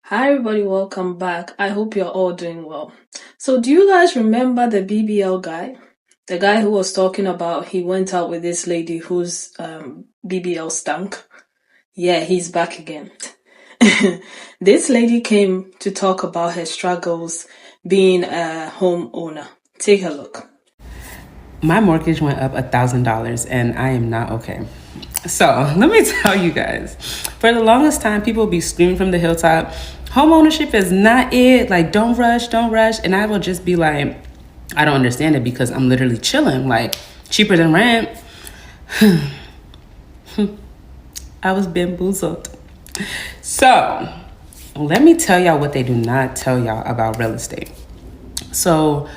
Hi everybody, welcome back. I hope you're all doing well. So do you guys remember the BBL guy? The guy who was talking about he went out with this lady whose BBL stunk? Yeah, he's back again. This lady came to talk about her struggles being a homeowner. Take a look. My mortgage went up $1,000 and I am not okay. So let me tell you guys, for the longest time, people be screaming from the hilltop, home ownership is not it. Like, don't rush, don't rush. And I will just be like, I don't understand it because I'm literally chilling, like cheaper than rent. I was bamboozled. So let me tell y'all what they do not tell y'all about real estate. So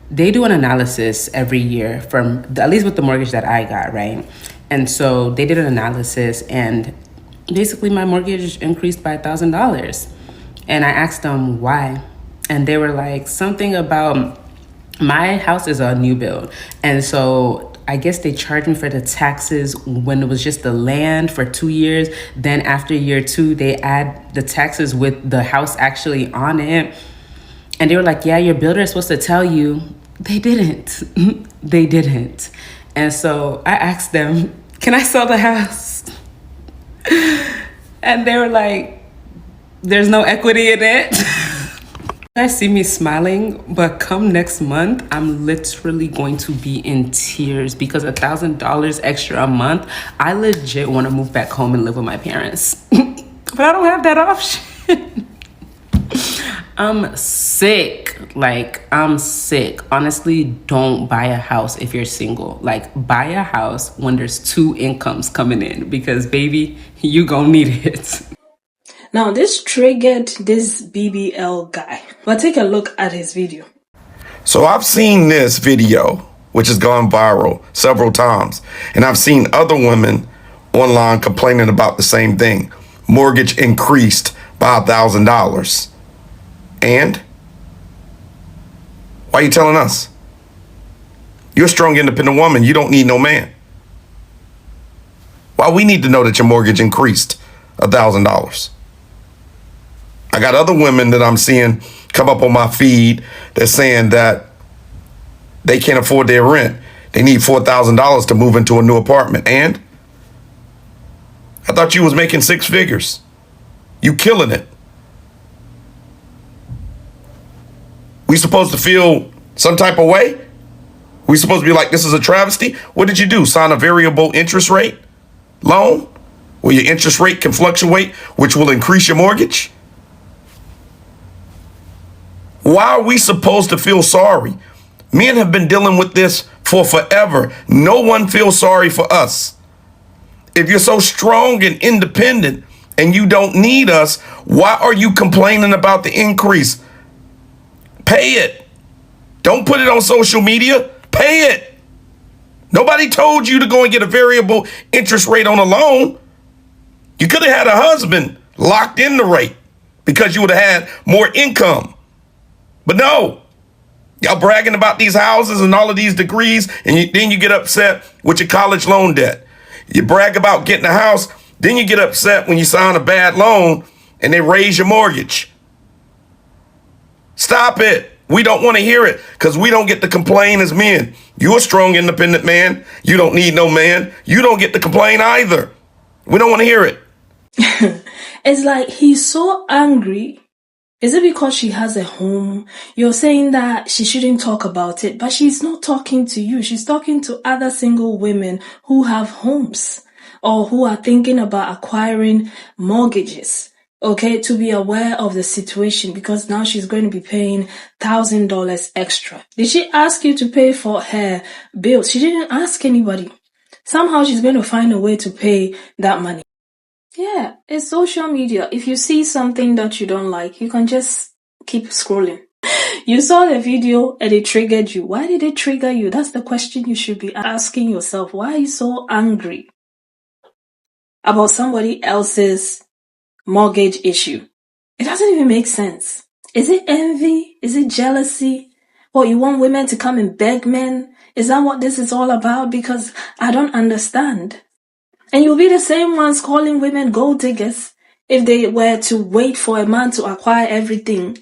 they do an analysis every year from, at least with the mortgage that I got, right? And so they did an analysis and basically my mortgage increased by $1,000. And I asked them why. And they were like, something about my house is a new build. And so I guess they charged me for the taxes when it was just the land for 2 years. Then after year 2, they add the taxes with the house actually on it. And they were like, yeah, your builder is supposed to tell you. They didn't. They didn't. And so I asked them, can I sell the house? And they were like, there's no equity in it. You guys see me smiling, but come next month, I'm literally going to be in tears because $1,000 extra a month, I legit want to move back home and live with my parents. But I don't have that option. I'm sick. Like, I'm sick. Honestly, don't buy a house if you're single. Like, buy a house when there's 2 incomes coming in because, baby, you gonna need it. Now this triggered this BBL guy. But take a look at his video. So I've seen this video, which has gone viral several times, and I've seen other women online complaining about the same thing. Mortgage increased by $1,000. And why are you telling us? You're a strong, independent woman. You don't need no man. Why we need to know that your mortgage increased $1,000? I got other women that I'm seeing come up on my feed that's saying that they can't afford their rent. They need $4,000 to move into a new apartment. And I thought you was making 6 figures. You killing it. We supposed to feel some type of way? We supposed to be like, this is a travesty? What did you do? Sign a variable interest rate loan where your interest rate can fluctuate, which will increase your mortgage? Why are we supposed to feel sorry? Men have been dealing with this for forever. No one feels sorry for us. If you're so strong and independent and you don't need us, why are you complaining about the increase? Pay it. Don't put it on social media. Pay it. Nobody told you to go and get a variable interest rate on a loan. You could have had a husband locked in the rate because you would have had more income. But no, y'all bragging about these houses and all of these degrees, and then you get upset with your college loan debt. You brag about getting a house, then you get upset when you sign a bad loan and they raise your mortgage. Stop it. We don't want to hear it because we don't get to complain as men. You're a strong, independent man. You don't need no man. You don't get to complain either. We don't want to hear it. It's like he's so angry. Is it because she has a home? You're saying that she shouldn't talk about it, but she's not talking to you. She's talking to other single women who have homes or who are thinking about acquiring mortgages. Okay, to be aware of the situation because now she's going to be paying $1,000 extra. Did she ask you to pay for her bills? She didn't ask anybody. Somehow she's going to find a way to pay that money. Yeah, it's social media. If you see something that you don't like, you can just keep scrolling. You saw the video and it triggered you. Why did it trigger you? That's the question you should be asking yourself. Why are you so angry about somebody else's mortgage issue? It doesn't even make sense. Is it envy? Is it jealousy? Or you want women to come and beg men? Is that what this is all about? Because I don't understand. And you'll be the same ones calling women gold diggers if they were to wait for a man to acquire everything,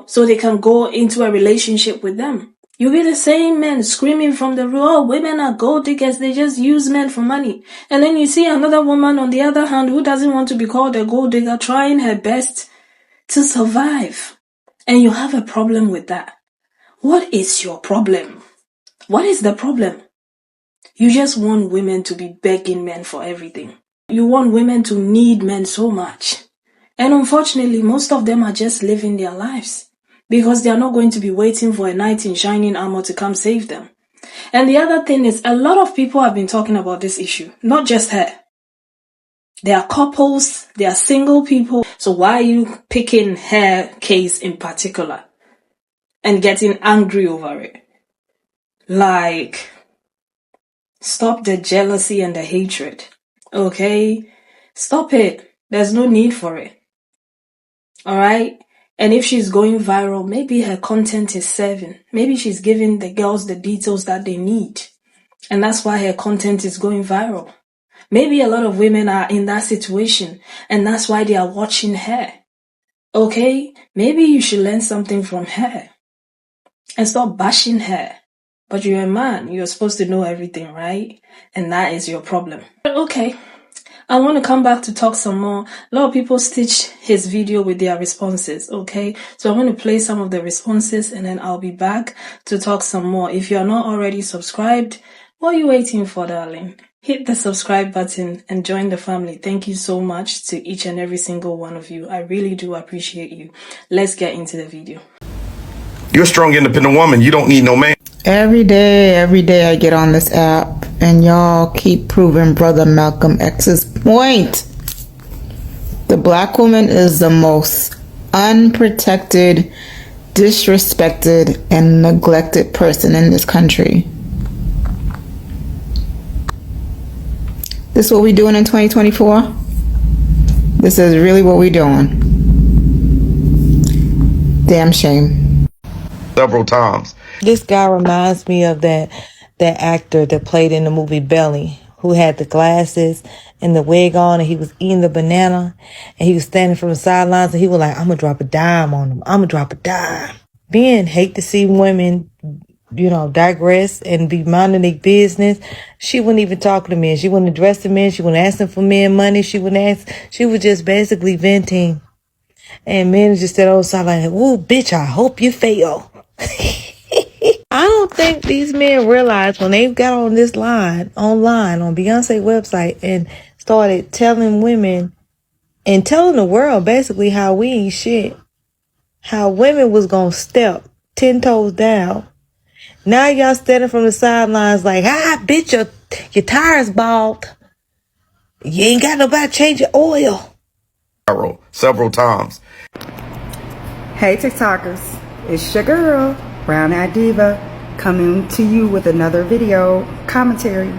so they can go into a relationship with them. You'll be the same men screaming from the room, oh, women are gold diggers, they just use men for money. And then you see another woman, on the other hand, who doesn't want to be called a gold digger, trying her best to survive. And you have a problem with that. What is your problem? What is the problem? You just want women to be begging men for everything. You want women to need men so much. And unfortunately, most of them are just living their lives because they are not going to be waiting for a knight in shining armor to come save them. And the other thing is, a lot of people have been talking about this issue, not just her. There are couples, there are single people. So why are you picking her case in particular and getting angry over it? Like, stop the jealousy and the hatred, okay? Stop it. There's no need for it. Alright? And if she's going viral, maybe her content is serving. Maybe she's giving the girls the details that they need. And that's why her content is going viral. Maybe a lot of women are in that situation and that's why they are watching her. Okay? Maybe you should learn something from her and stop bashing her. But you're a man. You're supposed to know everything, right? And that is your problem. Okay. I want to come back to talk some more. A lot of people stitched his video with their responses, okay? So I'm going to play some of the responses and then I'll be back to talk some more. If you're not already subscribed, what are you waiting for, darling? Hit the subscribe button and join the family. Thank you so much to each and every single one of you. I really do appreciate you. Let's get into the video. You're a strong, independent woman. You don't need no man. Every day I get on this app and y'all keep proving Brother Malcolm X's point. The black woman is the most unprotected, disrespected, and neglected person in this country. This is what we doing in 2024? This is really what we doing. Damn shame. Several times. This guy reminds me of that actor that played in the movie Belly, who had the glasses and the wig on, and he was eating the banana, and he was standing from the sidelines, and he was like, I'm gonna drop a dime on him. I'm gonna drop a dime. Men hate to see women, digress and be minding their business. She wouldn't even talk to men. She wouldn't address the men. She wouldn't ask them for men money. She was just basically venting. And men just said, oh, sideline, ooh, bitch, I hope you fail. I don't think these men realize when they got on this line, online, on Beyonce's website, and started telling women and telling the world basically how we ain't shit, how women was gonna step 10 toes down. Now y'all standing from the sidelines like, bitch, your tires bald. You ain't got nobody change your oil. Several times. Hey TikTokers, it's your girl, Brown Eyed Diva, coming to you with another video commentary.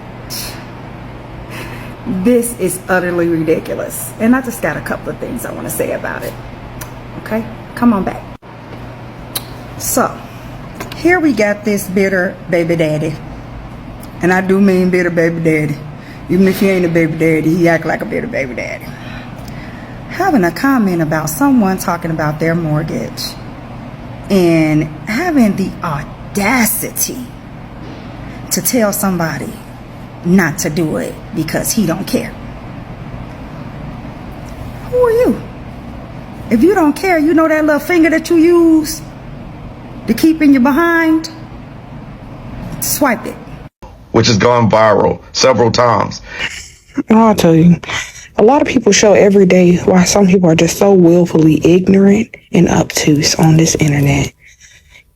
This is utterly ridiculous, and I just got a couple of things I want to say about it. Okay, come on back. So, here we got this bitter baby daddy, and I do mean bitter baby daddy. Even if he ain't a baby daddy, he act like a bitter baby daddy. Having a comment about someone talking about their mortgage and having the audacity to tell somebody not to do it because he don't care. Who are you? If you don't care, you know that little finger that you use to keep in your behind? Swipe it. Which has gone viral several times. I'll tell you, a lot of people show every day why some people are just so willfully ignorant and obtuse on this internet.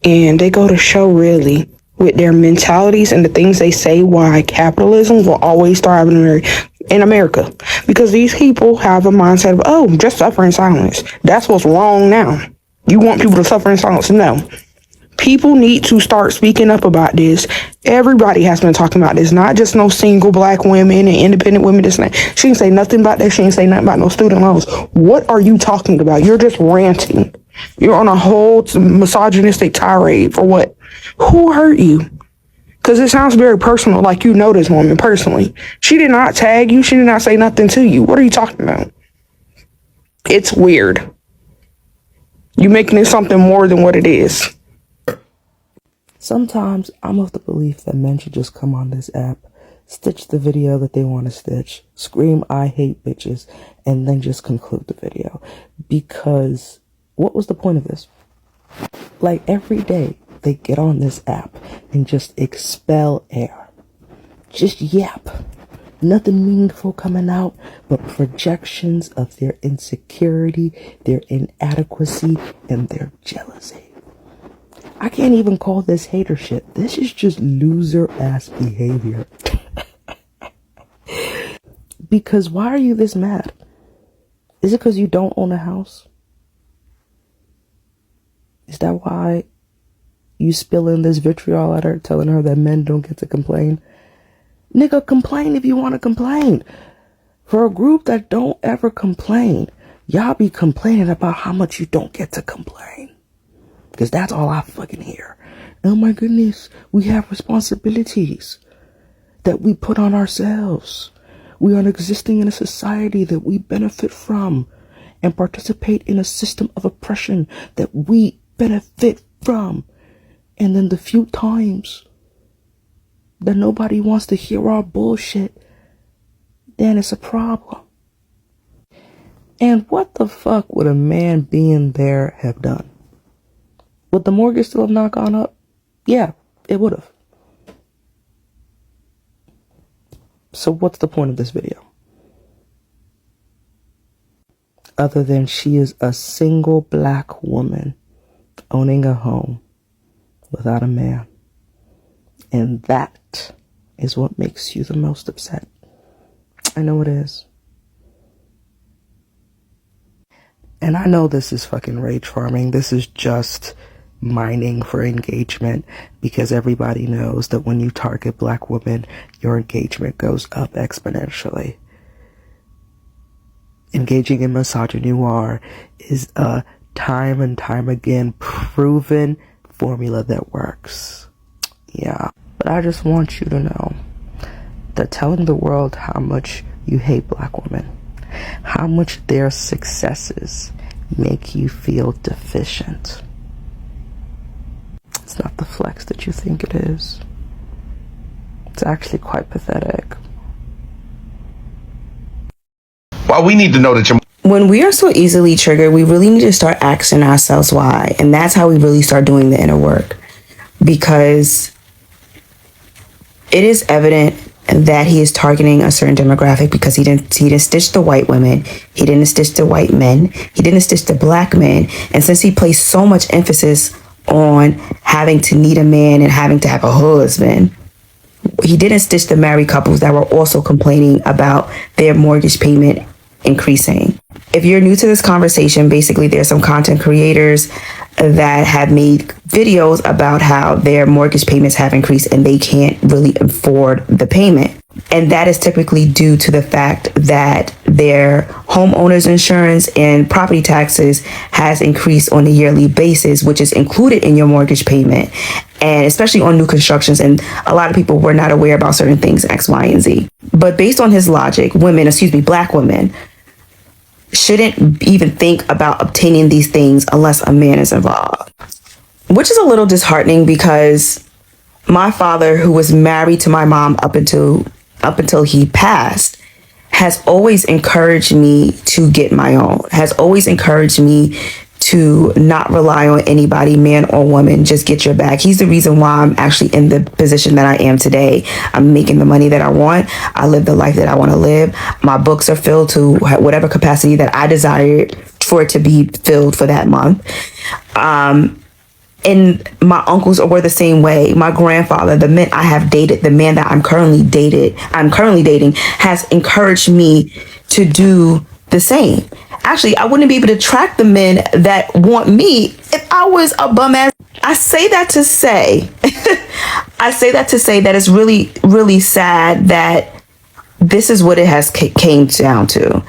And they go to show really with their mentalities and the things they say why capitalism will always thrive in America. Because these people have a mindset of, oh, just suffer in silence. That's what's wrong now. You want people to suffer in silence? No. People need to start speaking up about this. Everybody has been talking about this, not just no single black women and independent women. This and that. She didn't say nothing about that. She didn't say nothing about no student loans. What are you talking about? You're just ranting. You're on a whole misogynistic tirade for what? Who hurt you? Because it sounds very personal, like you know this woman personally. She did not tag you. She did not say nothing to you. What are you talking about? It's weird. You making it something more than what it is. Sometimes I'm of the belief that men should just come on this app, stitch the video that they want to stitch, scream "I hate bitches," and then just conclude the video. Because what was the point of this? Like, every day they get on this app and just expel air. Just yap. Nothing meaningful coming out but projections of their insecurity, their inadequacy, and their jealousy. I can't even call this hater shit. This is just loser ass behavior. Because why are you this mad? Is it because you don't own a house? Is that why you spilling this vitriol at her, telling her that men don't get to complain? Nigga, complain if you want to complain. For a group that don't ever complain, y'all be complaining about how much you don't get to complain. Because that's all I fucking hear. Oh my goodness, we have responsibilities that we put on ourselves. We are existing in a society that we benefit from and participate in a system of oppression that we benefit from. And then the few times that nobody wants to hear our bullshit, then it's a problem. And what the fuck would a man being there have done? Would the mortgage still have not gone up? Yeah, it would have. So what's the point of this video? Other than she is a single black woman owning a home without a man. And that is what makes you the most upset. I know it is. And I know this is fucking rage farming. This is just mining for engagement, because everybody knows that when you target black women, your engagement goes up exponentially. Engaging in misogyny is a time and time again proven formula that works. Yeah, but I just want you to know that telling the world how much you hate black women, how much their successes make you feel deficient, it's not the flex that you think it is. It's actually quite pathetic. Well, we need to know that you're... When we are so easily triggered, we really need to start asking ourselves why. And that's how we really start doing the inner work. Because it is evident that he is targeting a certain demographic, because he didn't stitch the white women, he didn't stitch the white men, he didn't stitch the black men. And since he placed so much emphasis on having to need a man and having to have a husband, he didn't stitch the married couples that were also complaining about their mortgage payment increasing. If you're new to this conversation, basically there's some content creators that have made videos about how their mortgage payments have increased and they can't really afford the payment. And that is typically due to the fact that their homeowner's insurance and property taxes has increased on a yearly basis, which is included in your mortgage payment, and especially on new constructions. And a lot of people were not aware about certain things, X, Y, and Z. But based on his logic, black women shouldn't even think about obtaining these things unless a man is involved. Which is a little disheartening, because my father, who was married to my mom up until he passed, has always encouraged me to get my own, has always encouraged me to not rely on anybody, man or woman, just get your bag. He's the reason why I'm actually in the position that I am today. I'm making the money that I want. I live the life that I want to live. My books are filled to whatever capacity that I desired for it to be filled for that month. And my uncles were the same way. My grandfather, the men I have dated, the man that I'm currently dating, has encouraged me to do the same. Actually, I wouldn't be able to track the men that want me if I was a bum ass. I say that to say that it's really, really sad that this is what it has came down to.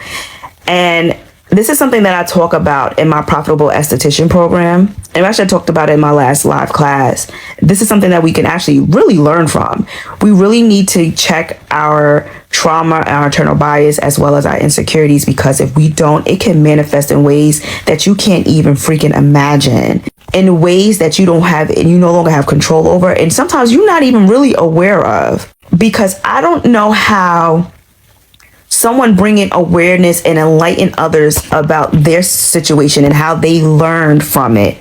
And This is something that I talk about in my profitable esthetician program. And actually I talked about it in my last live class. This is something that we can actually really learn from. We really need to check our trauma, our internal bias, as well as our insecurities, because if we don't, it can manifest in ways that you can't even freaking imagine, in ways that you don't have, and you no longer have control over. And sometimes you're not even really aware of, because I don't know how someone bringing awareness and enlighten others about their situation and how they learned from it,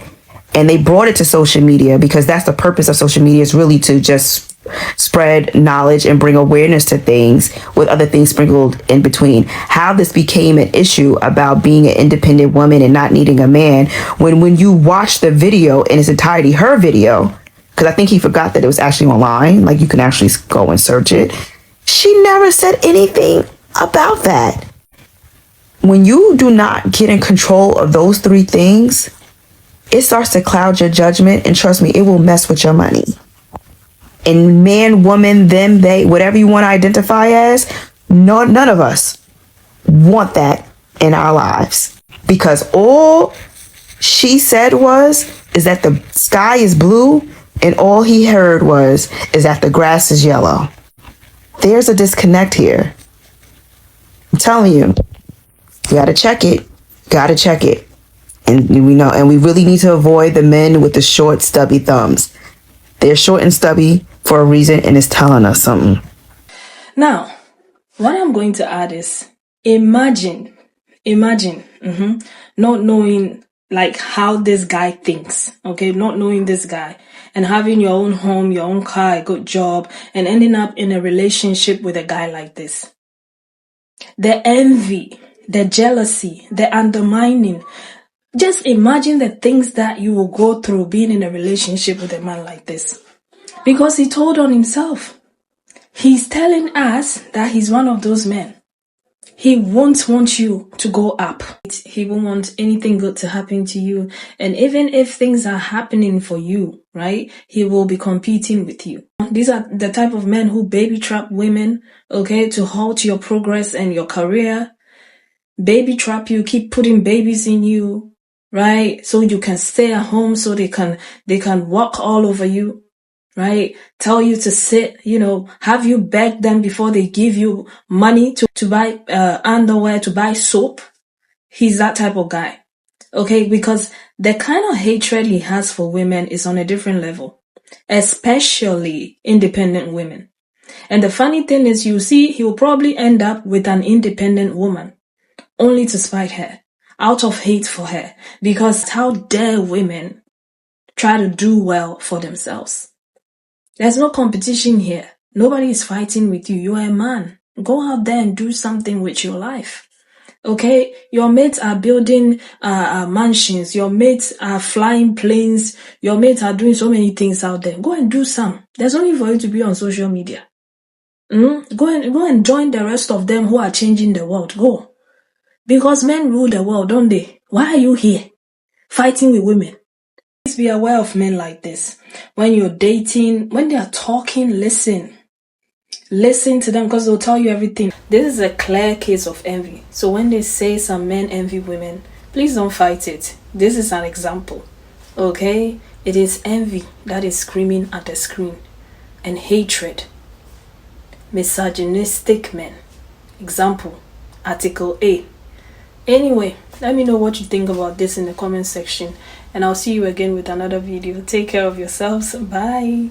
and they brought it to social media, because that's the purpose of social media, is really to just spread knowledge and bring awareness to things, with other things sprinkled in between. How this became an issue about being an independent woman and not needing a man, when you watch the video in its entirety, her video, because I think he forgot that it was actually online, like you can actually go and search it, she never said anything about that. When you do not get in control of those three things, it starts to cloud your judgment, and trust me, it will mess with your money. And man, woman, them, they, whatever you want to identify as, none of us want that in our lives, because all she said is that the sky is blue, and all he heard is that the grass is yellow. There's a disconnect here. I'm telling you, you gotta check it. And we know, and we really need to avoid the men with the short, stubby thumbs. They're short and stubby for a reason, and it's telling us something. Now, what I'm going to add is, imagine, not knowing like how this guy thinks, okay? Not knowing this guy and having your own home, your own car, a good job, and ending up in a relationship with a guy like this. The envy, the jealousy, the undermining. Just imagine the things that you will go through being in a relationship with a man like this. Because he told on himself. He's telling us that he's one of those men. He won't want you to go up. He won't want anything good to happen to you. And even if things are happening for you, right, he will be competing with you. These are the type of men who baby trap women, okay, to halt your progress and your career. Baby trap you, keep putting babies in you, right? So you can stay at home, so they can walk all over you, right? Tell you to sit, have you beg them before they give you money to buy underwear, to buy soap. He's that type of guy, okay? Because the kind of hatred he has for women is on a different level, especially independent women. And the funny thing is, you see, he will probably end up with an independent woman, only to spite her, out of hate for her, because how dare women try to do well for themselves? There's no competition here. Nobody is fighting with you. You are a man. Go out there and do something with your life. Okay? Your mates are building mansions. Your mates are flying planes. Your mates are doing so many things out there. Go and do some. There's only for you to be on social media. Go and join the rest of them who are changing the world. Go. Because men rule the world, don't they? Why are you here fighting with women? Please be aware of men like this. When you're dating, when they are talking, listen. Listen to them, because they'll tell you everything. This is a clear case of envy. So when they say some men envy women, please don't fight it. This is an example. Okay? It is envy that is screaming at the screen. And hatred. Misogynistic men. Example. Article A. Anyway, let me know what you think about this in the comment section, and I'll see you again with another video. Take care of yourselves. Bye.